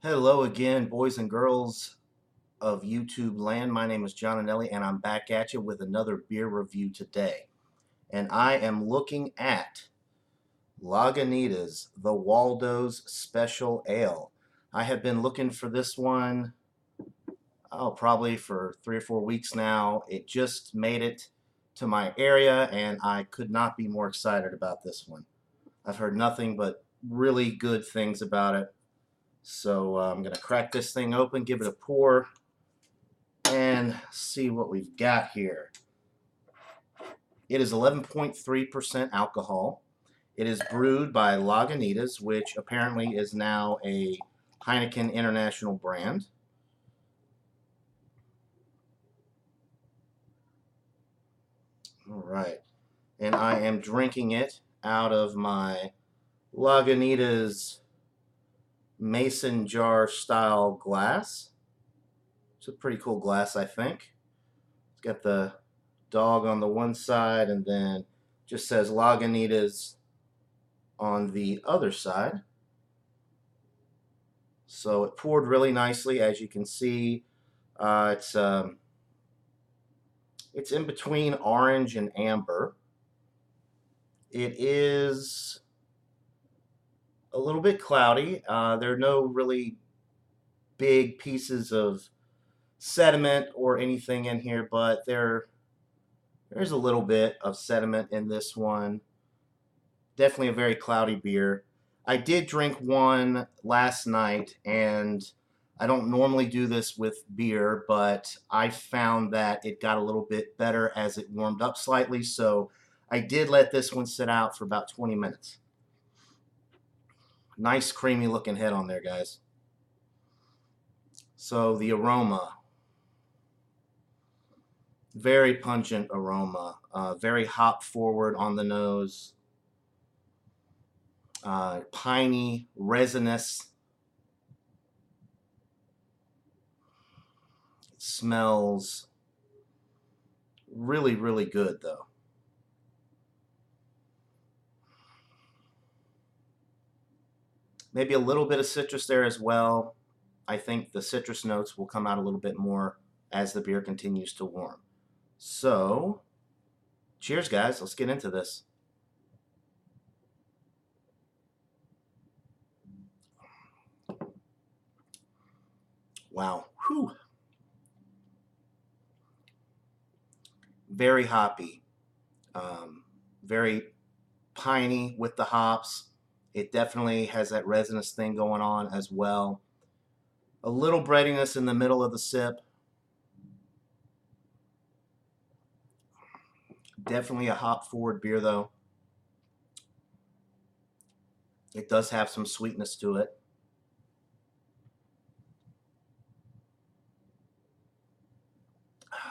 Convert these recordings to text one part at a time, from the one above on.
Hello again, boys and girls of YouTube land. My name is John and Ellie, and I'm back at you with another beer review today. And I am looking at Lagunitas, the Waldos Special Ale. I have been looking for this one, probably for 3 or 4 weeks now. It just made it to my area, and I could not be more excited about this one. I've heard nothing but really good things about it. So I'm going to crack this thing open, give it a pour, and see what we've got here. It is 11.3% alcohol. It is brewed by Lagunitas, which apparently is now a Heineken International brand. All right. And I am drinking it out of my Lagunitas mason jar style glass. It's a pretty cool glass, I think. It's got the dog on the one side, and then just says Lagunitas on the other side. So it poured really nicely, as you can see. It's in between orange and amber. It is a little bit cloudy. There are no really big pieces of sediment or anything in here, but there's a little bit of sediment in this one. Definitely a very cloudy beer. I did drink one last night, and I don't normally do this with beer, but I found that it got a little bit better as it warmed up slightly, so I did let this one sit out for about 20 minutes. Nice creamy looking head on there, guys. So the aroma, very pungent aroma, very hop forward on the nose. Piney, resinous. It smells really, really good, though. Maybe a little bit of citrus there as well. I think the citrus notes will come out a little bit more as the beer continues to warm. So, cheers, guys. Let's get into this. Wow. Whew. Very hoppy. Very piney with the hops. It definitely has that resinous thing going on as well. A little breadiness in the middle of the sip. Definitely a hop forward beer, though. It does have some sweetness to it.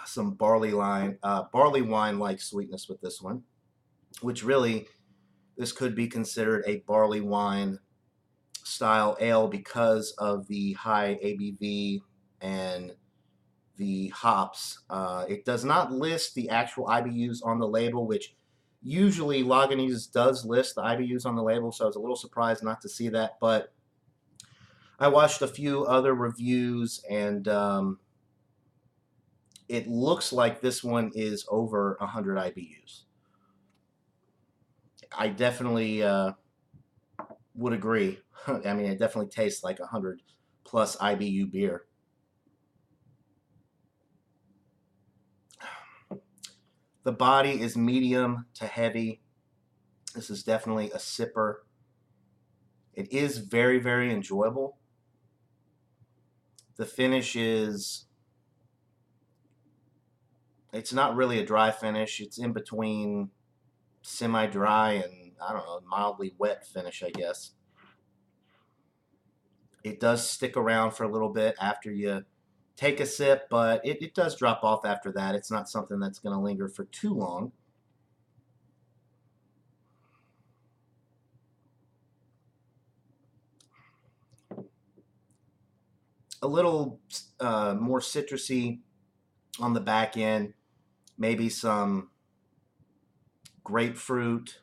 Some barley wine-like sweetness with this one, which really, this could be considered a barley wine style ale because of the high ABV and the hops. It does not list the actual IBUs on the label, which usually Lagunitas does list the IBUs on the label, so I was a little surprised not to see that, but I watched a few other reviews, and it looks like this one is over 100 IBUs. I definitely would agree. I mean, it definitely tastes like 100 plus IBU beer. The body is medium to heavy. This is definitely a sipper. It is very, very enjoyable. The finish is, it's not really a dry finish. It's in between semi-dry and, I don't know, mildly wet finish, I guess. It does stick around for a little bit after you take a sip, but it does drop off after that. It's not something that's going to linger for too long. A little more citrusy on the back end, maybe some grapefruit.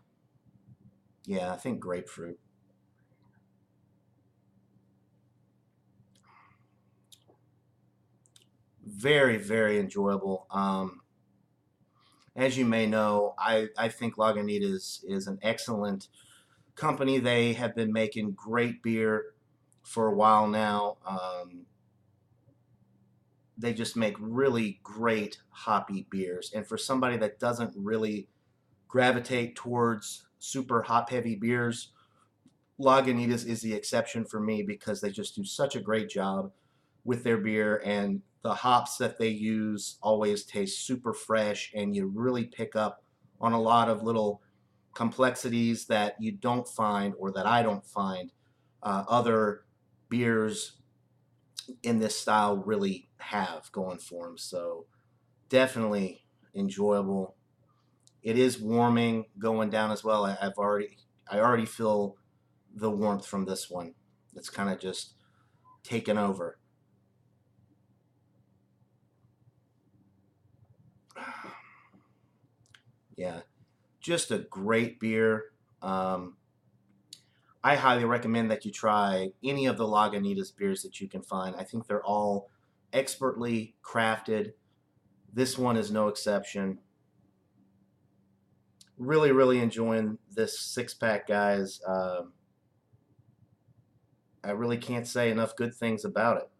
Yeah, I think grapefruit. Very, very enjoyable. As you may know, I think Lagunitas is an excellent company. They have been making great beer for a while now. They just make really great hoppy beers. And for somebody that doesn't really gravitate towards super hop heavy beers, Lagunitas is the exception for me because they just do such a great job with their beer, and the hops that they use always taste super fresh, and you really pick up on a lot of little complexities that you don't find, or that I don't find, other beers in this style really have going for them. So definitely enjoyable. It is warming going down as well. I already feel the warmth from this one. It's kind of just taken over. Yeah, just a great beer. Um, I highly recommend that you try any of the Lagunitas beers that you can find. I think they're all expertly crafted. This one is no exception. Really, really enjoying this six pack, guys. I really can't say enough good things about it.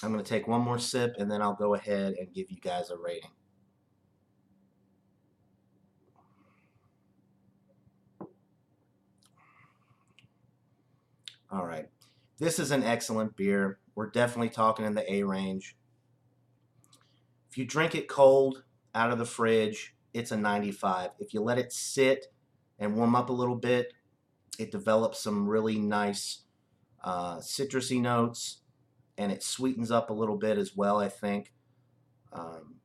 I'm going to take one more sip and then I'll go ahead and give you guys a rating. All right. This is an excellent beer. We're definitely talking in the A range. If you drink it cold out of the fridge, it's a 95. If you let it sit and warm up a little bit, it develops some really nice citrusy notes, and it sweetens up a little bit as well, I think. Um,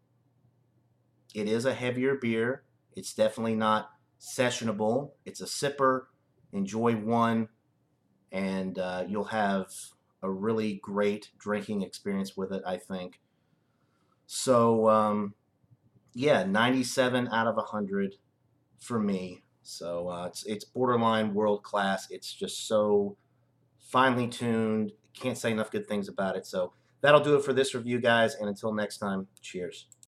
it is a heavier beer. It's definitely not sessionable. It's a sipper. Enjoy one, and you'll have a really great drinking experience with it, I think. So, yeah, 97 out of 100 for me. So it's borderline world class. It's just so finely tuned. Can't say enough good things about it. So that'll do it for this review, guys. And until next time, cheers.